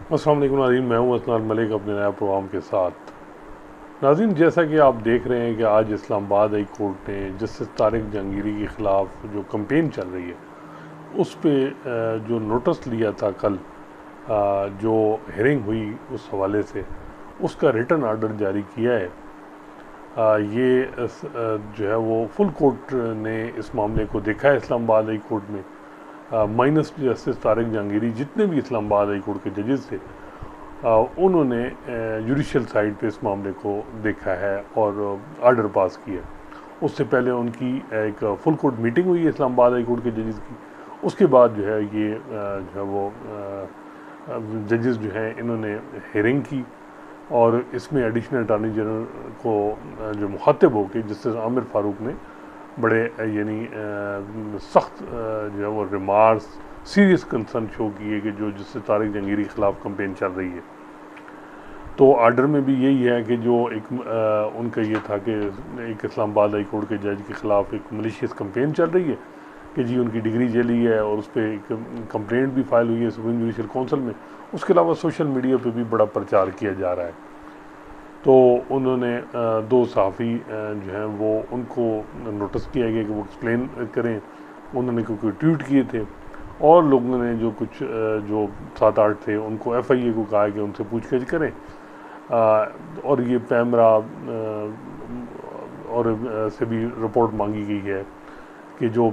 अस्सलाम वालेकुम नाज़रीन, मैं हूं असनान मलिक अपने नया प्रोग्राम के साथ। नाज़रीन, जैसा कि आप देख रहे हैं कि आज इस्लामाबाद हाई कोर्ट ने जस्टिस तारिक जहांगीरी के ख़िलाफ़ जो कंपेन चल रही है उस पे जो नोटिस लिया था कल, जो हियरिंग हुई उस हवाले से उसका रिटन आर्डर जारी किया है। जो है वो फुल कोर्ट ने इस मामले को देखा है इस्लामाबाद हाई कोर्ट में, माइनस जस्टिस तारिक जहांगीरी। जितने भी इस्लामाबाद हाई कोर्ट के जजेस थे उन्होंने जुडिशल साइड पे इस मामले को देखा है और आर्डर पास किया। उससे पहले उनकी एक फुल कोर्ट मीटिंग हुई है इस्लामाबाद हाई कोर्ट के जजेस की। उसके बाद जो है ये जो है वो जजेस जो हैं इन्होंने हेयरिंग की और इसमें एडिशनल अटॉर्नी जनरल को जो मुखातिब होकर जस्टिस आमिर फारूक ने बड़े यानी सख्त जो है वो रिमार्क्स, सीरियस कंसर्न शो किए कि जो जस्टिस तारिक जहांगीरी के ख़िलाफ़ कंपेन चल रही है। तो आर्डर में भी यही है कि जो एक उनका ये था कि एक इस्लामाबाद हाई कोर्ट के जज के ख़िलाफ़ एक मलिशियस कंपेन चल रही है कि जी उनकी डिग्री जली है और उस पर एक कंप्लेंट भी फाइल हुई है सुप्रीम जुडिशल काउंसिल में। उसके अलावा सोशल मीडिया पे भी बड़ा प्रचार किया जा रहा है। तो उन्होंने दो सहाफ़ी जो हैं वो उनको नोटिस किया गया कि वो एक्सप्लेन करें। उन्होंने क्योंकि ट्वीट किए थे और लोगों ने जो कुछ जो 7-8 थे उनको FIA को कहा कि उनसे पूछताछ करें। और ये पैमरा और से भी रिपोर्ट मांगी गई है कि जो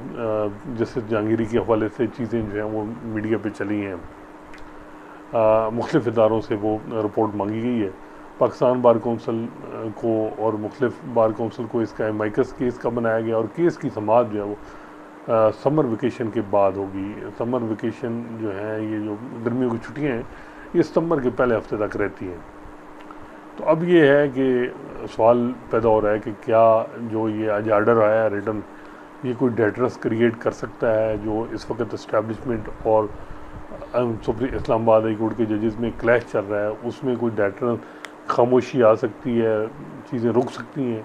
जस्टिस जहांगीरी के हवाले से चीज़ें जो हैं वो मीडिया पे चली हैं, मुख्तलिफ़ इदारों से वो रिपोर्ट मांगी गई है। पाकिस्तान बार कौंसिल को और मुख्तलिफ़ बार कौंसिल को इसका एमाइकस केस का बनाया गया और केस की समाअत जो है वो समर वेकेशन के बाद होगी। समर वेकेशन जो है ये जो गर्मियों की छुट्टियाँ हैं ये सितंबर के पहले हफ्ते तक रहती हैं। तो अब ये है कि सवाल पैदा हो रहा है कि क्या जो ये आज आर्डर आया है रिटर्न, ये कोई डेटरस क्रिएट कर सकता है जो इस वक्त इस्टेब्लिशमेंट और इस्लामाबाद हाई कोर्ट के जजेस में क्लैश चल रहा है, उसमें कोई डेटरस खामोशी आ सकती है, चीज़ें रुक सकती हैं।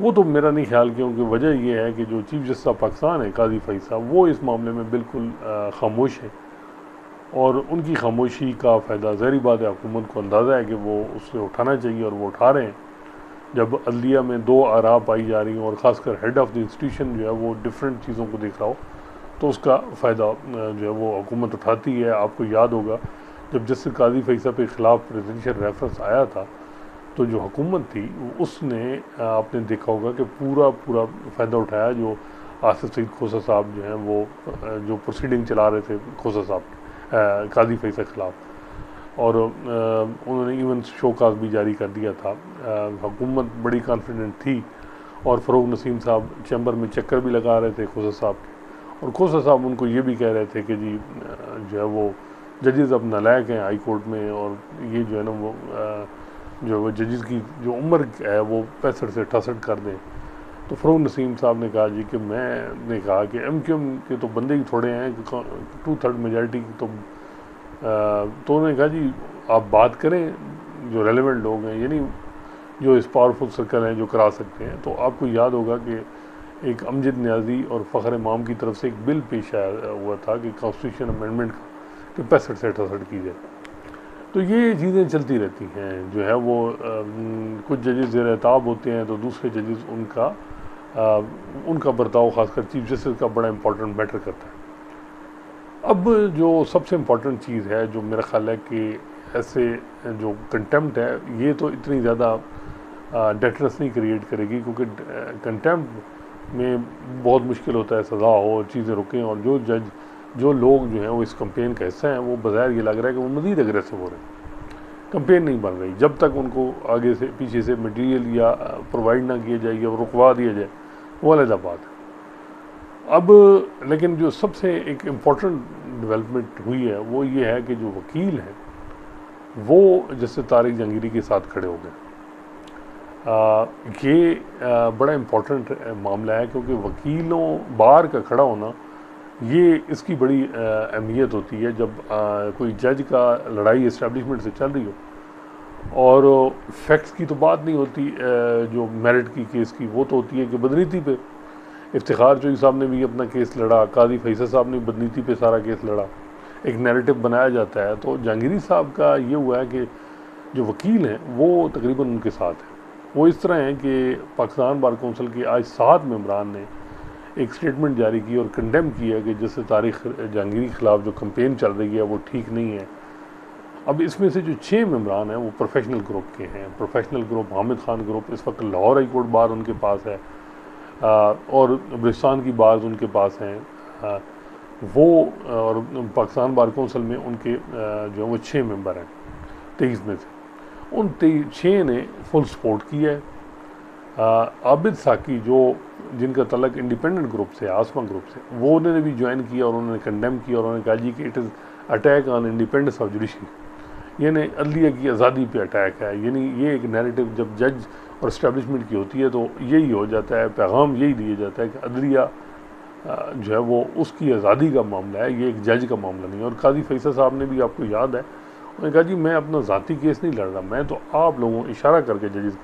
वो तो मेरा नहीं ख्याल, क्योंकि वजह ये है कि जो चीफ जस्टिस ऑफ पाकिस्तान है काजी फैज़ साहब, वो इस मामले में बिल्कुल खामोश है और उनकी खामोशी का फ़ायदा ज़ाहिर बात है हुकूमत को अंदाज़ा है कि वो उससे उठाना चाहिए और वो उठा रहे हैं। जब अदलिया में दो आरा पाई जा रही हैं और ख़ासकर हेड ऑफ़ द इंस्टीट्यूशन जो है वो डिफरेंट चीज़ों को देख रहा हो तो उसका फ़ायदा जो है वो हुकूमत उठाती है। आपको याद होगा जब जस्टिस काजी फैज़ साहब के ख़िलाफ़ प्रेसिडेंशियल रेफरेंस आया था तो जो हुकूमत थी उसने आपने देखा होगा कि पूरा फ़ायदा उठाया। जो आसिफ सईद खोसा साहब जो हैं वो जो प्रोसीडिंग चला रहे थे खोसा साहब काजी फैज़ के ख़िलाफ़, और उन्होंने इवन शोकाज भी जारी कर दिया था। हुकूमत बड़ी कॉन्फिडेंट थी और फ़रोग नसीम साहब चैम्बर में चक्कर भी लगा रहे थे खोसा साहब के, और खोसा साहब उनको ये भी कह रहे थे कि जी जो है वो जजेस अब नालायक हैं हाई कोर्ट में, और ये जो है ना वो जो जजेस की जो उम्र है वो 65 से 68 कर दें। तो फ़रोग नसीम साहब ने कहा जी कि मैंने कहा कि MQM के तो बंदे ही थोड़े हैं, 2/3 मेजॉरिटी की तो उन्होंने कहा जी आप बात करें जो रेलेवेंट लोग हैं, यानी जो इस पावरफुल सर्कल हैं जो करा सकते हैं। तो आपको याद होगा कि एक अमजद न्याजी और फ़खर इमाम की तरफ से एक बिल पेश आया हुआ था कि कॉन्स्टिट्यूशन अमेंडमेंट का कि 65 से 68 की जाए। तो ये चीज़ें चलती रहती हैं। जो है वो कुछ जजेस ज़ेर-ए-ताब होते हैं तो दूसरे जजेस उनका बर्ताव ख़ासकर चीफ जस्टिस का बड़ा इंपॉर्टेंट मैटर करता है। अब जो सबसे इम्पॉर्टेंट चीज़ है जो मेरा ख्याल है कि ऐसे जो कंटेम्प्ट है ये तो इतनी ज़्यादा डेटरस नहीं क्रिएट करेगी, क्योंकि कंटेम्प्ट में बहुत मुश्किल होता है सज़ा हो और चीज़ें रुकें, और जो लोग जो हैं वो इस कंपेन का हिस्सा हैं वो बज़ाहिर ये लग रहा है कि वो मज़ीद अग्रेसिव हो रहे हैं। कंपेन नहीं बन रही जब तक उनको आगे से पीछे से मटीरियल या प्रोवाइड ना किया जाए या रुकवा दिया जाए, वो अलग बात है। अब लेकिन जो सबसे एक इम्पॉर्टेंट डेवलपमेंट हुई है वो ये है कि जो वकील हैं वो जस्टिस तारिक जहांगीरी के साथ खड़े हो गए। ये बड़ा इम्पॉर्टेंट मामला है, क्योंकि वकीलों बार का खड़ा होना ये इसकी बड़ी अहमियत होती है। जब कोई जज का लड़ाई इस्टेब्लिशमेंट से चल रही हो और फैक्ट्स की तो बात नहीं होती, जो मेरिट की केस की वो तो होती है कि बदनीति पे इफ्तिखार चोई साहब ने भी अपना केस लड़ा, काजी फैसल साहब ने बदनीति पे सारा केस लड़ा, एक नैरेटिव बनाया जाता है। तो जहांगीरी साहब का ये हुआ है कि जो वकील हैं वो तकरीबन उनके साथ हैं। वो इस तरह हैं कि पाकिस्तान बार कौंसिल के आज 7 मेंबरान ने एक स्टेटमेंट जारी की और कंडेम किया कि जैसे तारिक जहांगीरी के ख़िलाफ़ जो कंपेन चल रही है वो ठीक नहीं है। अब इसमें से जो 6 मेंबरान हैं वो प्रोफेशनल ग्रुप के हैं। Professional group Hamid Khan group, इस वक्त लाहौर हाई कोर्ट बार उनके पास है और बलूचिस्तान की बार्स उनके पास हैं। वो और पाकिस्तान बार कौंसिल में उनके जो वो 6 मेंबर हैं 23 में से। उन 6 ने फुल सपोर्ट किया है। आबिद साकी जो जिनका तलक इंडिपेंडेंट ग्रुप से, आसमा ग्रुप से, वो उन्होंने भी ज्वाइन किया और उन्होंने कंडेम किया और उन्होंने कहा जी कि it is attack on independence of judiciary, यानी अदलिया की आज़ादी पे अटैक है। यानी ये एक नैरेटिव जब जज और इस्टेब्लिशमेंट की होती है तो यही हो जाता है, पैगाम यही दिया जाता है कि अदलिया जो है वो उसकी आज़ादी का मामला है, ये एक जज का मामला नहीं है। और काजी फैसल साहब ने भी, आपको याद है, उन्होंने कहा जी मैं अपना ज़ाती केस नहीं लड़ रहा, मैं तो आप लोगों को इशारा करके जजेस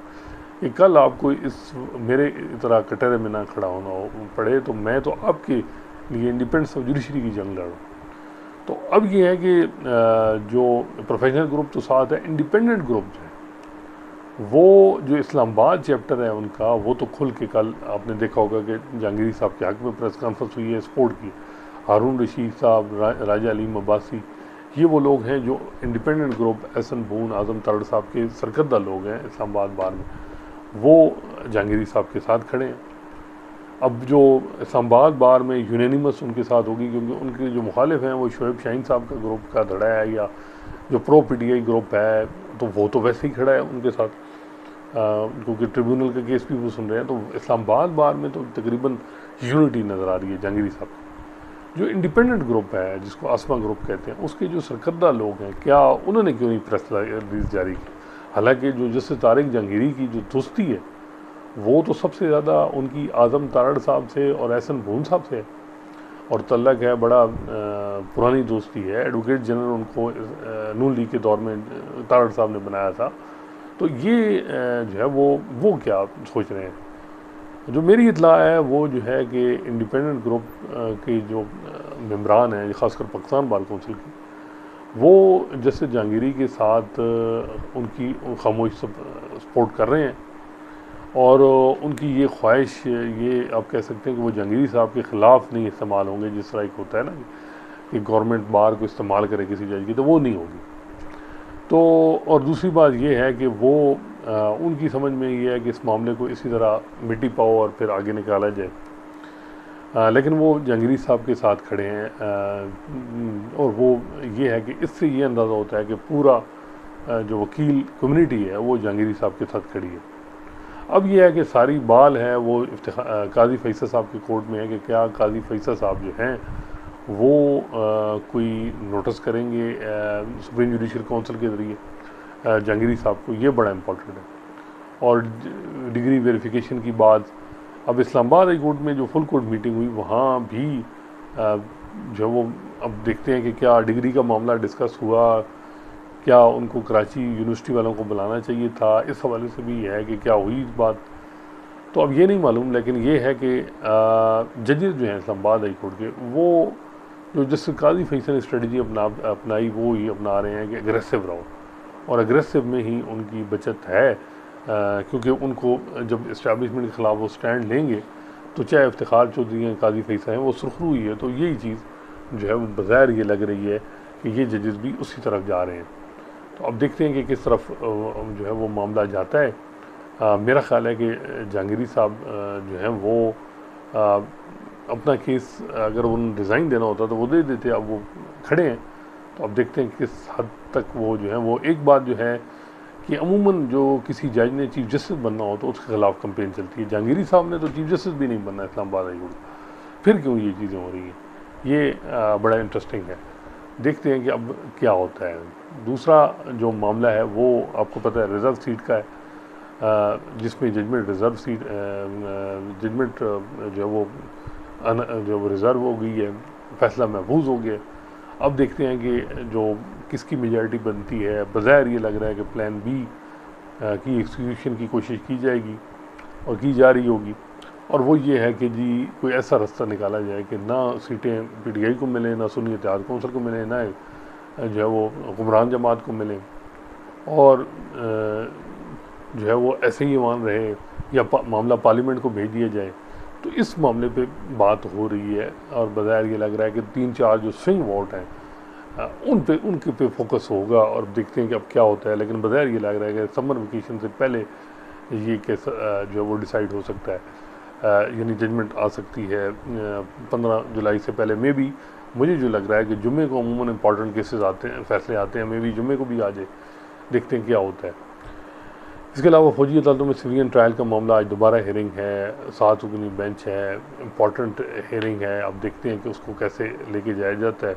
कि कल आपको इस मेरे तरह कटहरे में ना खड़ा होना पड़े तो मैं तो आपके लिए इंडिपेंडेंस ऑफ जुडिशरी की जंग लड़ रहा हूँ। तो अब ये है कि जो प्रोफेशनल ग्रुप तो साथ है, इंडिपेंडेंट ग्रुप जो है वो जो इस्लामाबाद चैप्टर है उनका, वो तो खुल के कल आपने देखा होगा कि जहांगीरी साहब के हक़ में प्रेस कॉन्फ्रेंस हुई है, सपोर्ट की। हारून रशीद साहब, राजा अलीम अब्बासी, ये वो लोग हैं जो इंडिपेंडेंट ग्रुप, एहसन बून, आज़म तारड़ साहब के सरकर्दा लोग हैं इस्लामाबाद बार में, वो जहांगीरी साहब के साथ खड़े हैं। अब जो इस्लामाबाद बार में यूनानिमस उनके साथ होगी, क्योंकि उनके जो मुखालिफ हैं वो शोएब शाहीन साहब का ग्रुप का धड़ा है, या जो प्रो PTI ग्रुप है तो वो तो वैसे ही खड़ा है उनके साथ, क्योंकि ट्रिब्यूनल का केस भी वो सुन रहे हैं। तो इस्लामाबाद बार में तो तकरीबन यूनिटी नज़र आ रही है जहांगीरी साहब की। जो इंडिपेंडेंट ग्रुप है जिसको आसमा ग्रुप कहते हैं, उसके जो सरकर्दा लोग हैं, क्या उन्होंने क्यों नहीं प्रेस रिलीज जारी की? हालांकि जो जस्टिस तारिक जहांगीरी की जो दोस्ती है वो तो सबसे ज़्यादा उनकी आज़म तारड़ साहब से और एहसन बून साहब से है, और तल्लक है, बड़ा पुरानी दोस्ती है। एडवोकेट जनरल उनको नून लीग के दौर में तारड़ साहब ने बनाया था। तो ये जो है वो क्या सोच रहे हैं? जो मेरी इतला है वो जो है कि इंडिपेंडेंट ग्रुप के जो मेंबरान हैं, ख़ासकर पाकिस्तान बार कौंसिल की, वो जस्टिस जहांगीरी के साथ उनकी खामोश सपोर्ट कर रहे हैं। और उनकी ये ख्वाहिश, ये आप कह सकते हैं कि वो जहांगीरी साहब के ख़िलाफ़ नहीं इस्तेमाल होंगे, जिस तरह एक होता है ना कि गवर्नमेंट बार को इस्तेमाल करे किसी जज की, तो वो नहीं होगी। तो और दूसरी बात ये है कि वो उनकी समझ में ये है कि इस मामले को इसी तरह मिट्टी पाओ और फिर आगे निकाला जाए। लेकिन वो जहांगीरी साहब के साथ खड़े हैं। और वो ये है कि इससे ये अंदाज़ा होता है कि पूरा जो वकील कम्युनिटी है वो जहांगीरी साहब के साथ खड़ी है। अब यह है कि सारी बाल है वो काजी फैसल साहब के कोर्ट में है कि क्या काजी फैसल साहब जो हैं वो कोई नोटिस करेंगे सुप्रीम जुडिशल काउंसिल के ज़रिए जहांगीरी साहब को, ये बड़ा इम्पोर्टेंट है। और डिग्री वेरिफिकेशन की बात, अब इस्लामाबाद हाई कोर्ट में जो फुल कोर्ट मीटिंग हुई वहाँ भी जो वो अब देखते हैं कि क्या डिग्री का मामला डिस्कस हुआ, क्या उनको कराची यूनिवर्सिटी वालों को बुलाना चाहिए था, इस हवाले से भी है कि क्या हुई बात, तो अब ये नहीं मालूम। लेकिन ये है कि जजेस जो हैं इस्लामाबाद हाई कोर्ट के, वो जो जस्टिस काजी फैसल ने स्ट्रेटजी अपनाई वो ही अपना रहे हैं कि अग्रेसिव रहो, और अग्रेसिव में ही उनकी बचत है। क्योंकि उनको जब इस्टेब्लिशमेंट के ख़िलाफ़ वो स्टैंड लेंगे तो चाहे इफ्तिखार चौधरी हैं, काजी फैसल हैं, वो सुरखरू ही है। तो यही चीज़ जो है वो बज़ाहिर ये लग रही है कि ये जजेस भी उसी तरफ जा रहे हैं। तो अब देखते हैं कि किस तरफ जो है वो मामला जाता है। मेरा ख़्याल है कि जहांगीरी साहब जो हैं वो अपना केस अगर उन्हें रिज़ाइन देना होता तो वो दे देते, अब वो खड़े हैं। तो अब देखते हैं किस हद तक वो जो है वो, एक बात जो है कि अमूमन जो किसी जज ने चीफ जस्टिस बनना हो तो उसके ख़िलाफ़ कंपेन चलती है। जहांगीरी साहब ने तो चीफ जस्टिस भी नहीं बनना इस्लामाबाद हाई कोर्ट, फिर क्यों ये चीज़ें हो रही हैं? ये बड़ा इंटरेस्टिंग है। देखते हैं कि अब क्या होता है। दूसरा जो मामला है वो आपको पता है रिज़र्व सीट का है, जिसमें जजमेंट रिज़र्व सीट जजमेंट जो है वो रिज़र्व हो गई है, फैसला महफूज हो गया। अब देखते हैं कि जो किसकी मेजॉरिटी बनती है। बज़ाहिर ये लग रहा है कि प्लान बी की एग्जीक्यूशन की कोशिश की जाएगी और की जा रही होगी। और वो ये है कि जी कोई ऐसा रास्ता निकाला जाए कि ना सीटें PTI को मिलें, ना सुन्नी इत्तेहाद कौंसिल को मिलें, ना जो है वो हुक्मरान जमात को मिलें, और जो है वो ऐसे ही ईमान रहे, या मामला पार्लियामेंट को भेज दिया जाए। तो इस मामले पे बात हो रही है और बज़ाहिर ये लग रहा है कि 3-4 जो स्विंग वोट हैं उनके पे फोकस होगा, और देखते हैं कि अब क्या होता है। लेकिन बज़ाहिर ये लग रहा है कि समर वेकेशन से पहले ये केस जो है वो डिसाइड हो सकता है, यानी जजमेंट आ सकती है 15 जुलाई से पहले। मे भी मुझे जो लग रहा है कि जुम्मे को अमूमन इंपॉर्टेंट केसेस आते हैं, फैसले आते हैं, मे भी जुम्मे को भी आ जाए, देखते हैं क्या होता है। इसके अलावा फौजी अदालतों में सिविलियन ट्रायल का मामला आज दोबारा हेयरिंग है, 7 रुकनी बेंच है, इम्पॉर्टेंट हेयरिंग है। अब देखते हैं कि उसको कैसे लेके जाया जाता है।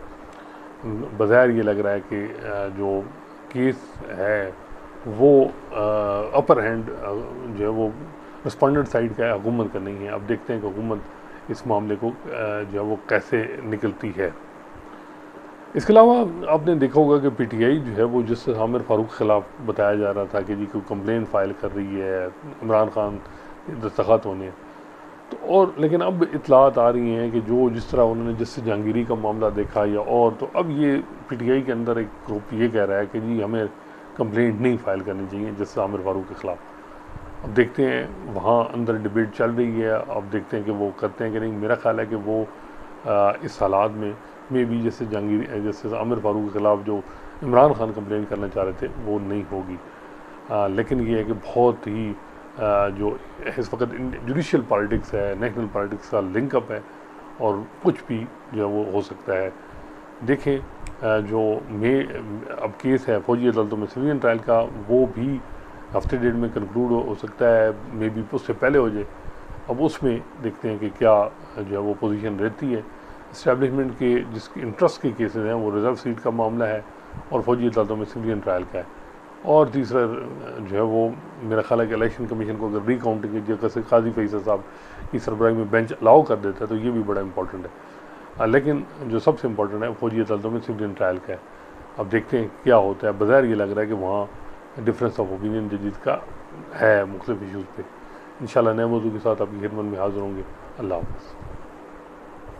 बज़ाहिर ये लग रहा है कि जो केस है वो अपर हैंड जो है वो रिस्पॉन्डेंट साइड का है, हुकूमत का नहीं है। अब देखते हैं कि हुकूमत इस मामले को जो है वो कैसे निकलती है। इसके अलावा आपने देखा होगा कि PTI जो है वो जिस आमिर फारूक के ख़िलाफ़ बताया जा रहा था कि जी कोई कंप्लेन फ़ाइल कर रही है, इमरान खान दस्तखत होने, तो और लेकिन अब इतलात आ रही हैं कि जो जिस तरह उन्होंने जिससे जहांगीरी का मामला देखा या और, तो अब ये PTI के अंदर एक ग्रुप ये कह रहा है कि जी हमें कंप्लेंट नहीं फ़ाइल करनी चाहिए जस्टिस आमिर फारूक के ख़िलाफ़। अब देखते हैं, वहाँ अंदर डिबेट चल रही है, अब देखते हैं कि वो करते हैं कि नहीं। मेरा ख़्याल है कि वो इस हालात में भी जैसे जैसे आमिर फारूक के ख़िलाफ़ जो इमरान खान कंप्लेन करना चाह रहे थे वो नहीं होगी। लेकिन ये है कि बहुत ही जो इस वक्त जुडिशल पॉलिटिक्स है, नेशनल पॉलिटिक्स का लिंकअप है, और कुछ भी जो है वो हो सकता है। देखें, जो अब केस है फौजी अदालतों में सिविलियन ट्रायल का, वो भी हफ्ते डेढ़ में कंक्लूड हो सकता है, मे बी उससे पहले हो जाए। अब उसमें देखते हैं कि क्या जो है वो पोजीशन रहती है। इस्टेब्लिशमेंट के जिसके इंटरेस्ट के केसेस हैं वो रिजर्व सीट का मामला है, और फौजी अदालतों में सिविलियन ट्रायल का है। और तीसरा जो है वो मेरा ख्याल है कि इलेक्शन कमीशन को अगर रिकाउंटिंग की जगह काजी फैसल साहब की सरबराही में बेंच अलाउ कर देता है तो ये भी बड़ा इंपॉर्टेंट है। लेकिन जो सबसे इंपॉर्टेंट है फौजी अदालतों में सिविलियन ट्रायल का है। अब देखते हैं क्या होता है। बज़ाहिर ये लग रहा है कि वहाँ डिफरेंस ऑफ ओपिनियन जदीद का है मुख्तलिफ इशूज़ पे। इंशाल्लाह नए मौजू के साथ आपकी खिदमत में हाज़िर होंगे। अल्लाह हाफ़िज़।